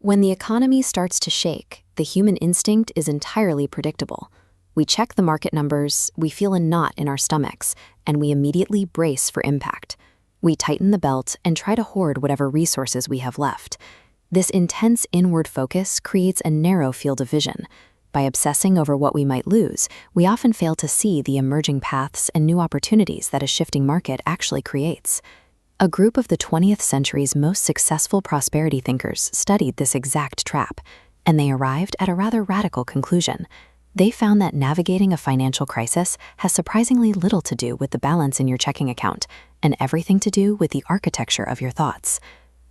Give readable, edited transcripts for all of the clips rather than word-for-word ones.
When the economy starts to shake, the human instinct is entirely predictable. We check the market numbers, we feel a knot in our stomachs, and we immediately brace for impact. We tighten the belt and try to hoard whatever resources we have left. This intense inward focus creates a narrow field of vision. By obsessing over what we might lose, we often fail to see the emerging paths and new opportunities that a shifting market actually creates. A group of the 20th century's most successful prosperity thinkers studied this exact trap, and they arrived at a rather radical conclusion. They found that navigating a financial crisis has surprisingly little to do with the balance in your checking account and everything to do with the architecture of your thoughts.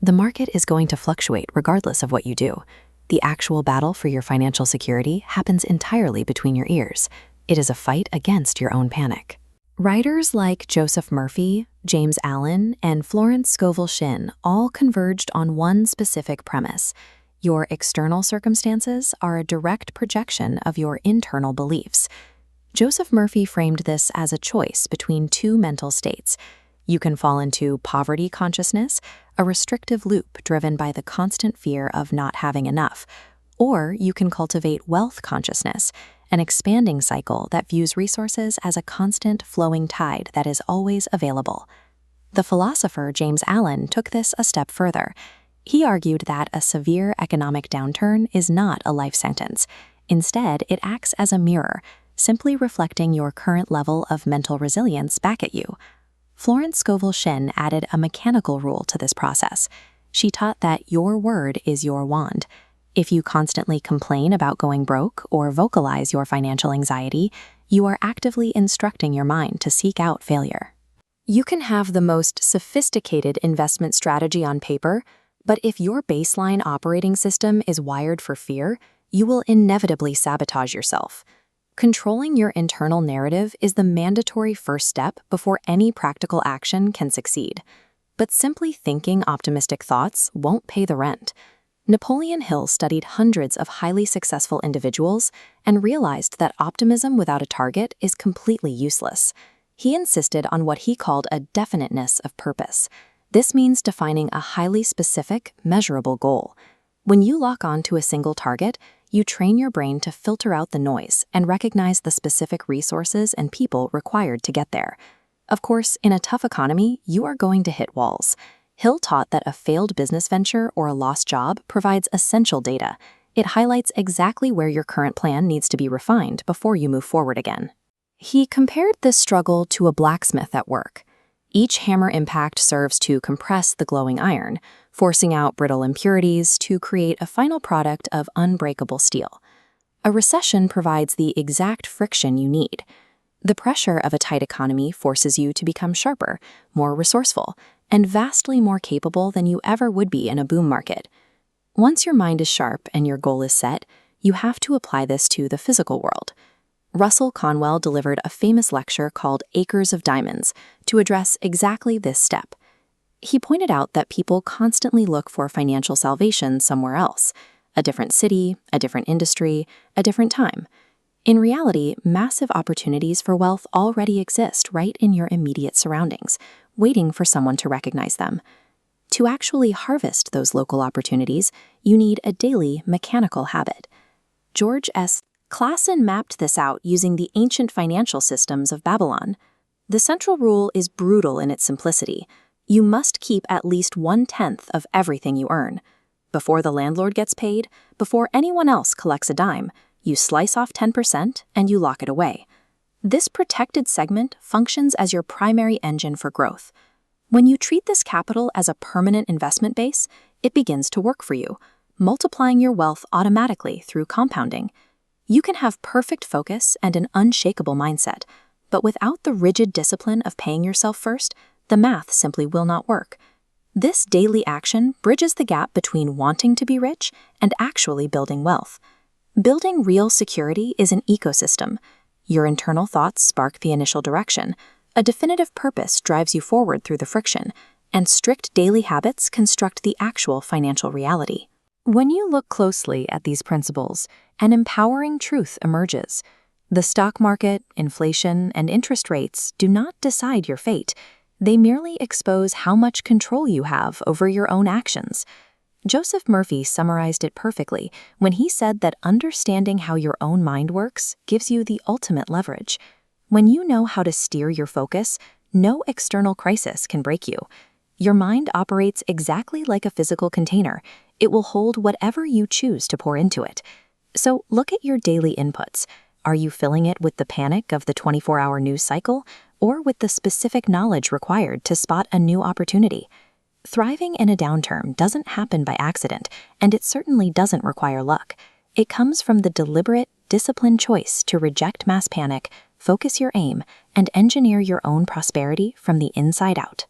The market is going to fluctuate regardless of what you do. The actual battle for your financial security happens entirely between your ears. It is a fight against your own panic. Writers like Joseph Murphy, James Allen, and Florence Scovel Shinn all converged on one specific premise. Your external circumstances are a direct projection of your internal beliefs. Joseph Murphy framed this as a choice between two mental states. You can fall into poverty consciousness, a restrictive loop driven by the constant fear of not having enough, or you can cultivate wealth consciousness, an expanding cycle that views resources as a constant flowing tide that is always available. The philosopher James Allen took this a step further. He argued that a severe economic downturn is not a life sentence. Instead, it acts as a mirror, simply reflecting your current level of mental resilience back at you. Florence Scovel Shinn added a mechanical rule to this process. She taught that your word is your wand. If you constantly complain about going broke or vocalize your financial anxiety, you are actively instructing your mind to seek out failure. You can have the most sophisticated investment strategy on paper, but if your baseline operating system is wired for fear, you will inevitably sabotage yourself. Controlling your internal narrative is the mandatory first step before any practical action can succeed. But simply thinking optimistic thoughts won't pay the rent. Napoleon Hill studied hundreds of highly successful individuals and realized that optimism without a target is completely useless. He insisted on what he called a definiteness of purpose. This means defining a highly specific, measurable goal. When you lock on to a single target, you train your brain to filter out the noise and recognize the specific resources and people required to get there. Of course, in a tough economy, you are going to hit walls. Hill taught that a failed business venture or a lost job provides essential data. It highlights exactly where your current plan needs to be refined before you move forward again. He compared this struggle to a blacksmith at work. Each hammer impact serves to compress the glowing iron, forcing out brittle impurities to create a final product of unbreakable steel. A recession provides the exact friction you need. The pressure of a tight economy forces you to become sharper, more resourceful, and vastly more capable than you ever would be in a boom market. Once your mind is sharp and your goal is set, you have to apply this to the physical world. Russell Conwell delivered a famous lecture called Acres of Diamonds to address exactly this step. He pointed out that people constantly look for financial salvation somewhere else, a different city, a different industry, a different time. In reality, massive opportunities for wealth already exist right in your immediate surroundings, waiting for someone to recognize them. To actually harvest those local opportunities, you need a daily mechanical habit. George S. Clason mapped this out using the ancient financial systems of Babylon. The central rule is brutal in its simplicity. You must keep at least 1/10 of everything you earn. Before the landlord gets paid, before anyone else collects a dime, you slice off 10% and you lock it away. This protected segment functions as your primary engine for growth. When you treat this capital as a permanent investment base, it begins to work for you, multiplying your wealth automatically through compounding. You can have perfect focus and an unshakable mindset, but without the rigid discipline of paying yourself first, the math simply will not work. This daily action bridges the gap between wanting to be rich and actually building wealth. Building real security is an ecosystem. Your internal thoughts spark the initial direction, a definitive purpose drives you forward through the friction, and strict daily habits construct the actual financial reality. When you look closely at these principles, an empowering truth emerges. The stock market, inflation, and interest rates do not decide your fate. They merely expose how much control you have over your own actions. Joseph Murphy summarized it perfectly when he said that understanding how your own mind works gives you the ultimate leverage. When you know how to steer your focus, no external crisis can break you. Your mind operates exactly like a physical container. It will hold whatever you choose to pour into it. So look at your daily inputs. Are you filling it with the panic of the 24-hour news cycle, or with the specific knowledge required to spot a new opportunity? Thriving in a downturn doesn't happen by accident, and it certainly doesn't require luck. It comes from the deliberate, disciplined choice to reject mass panic, focus your aim, and engineer your own prosperity from the inside out.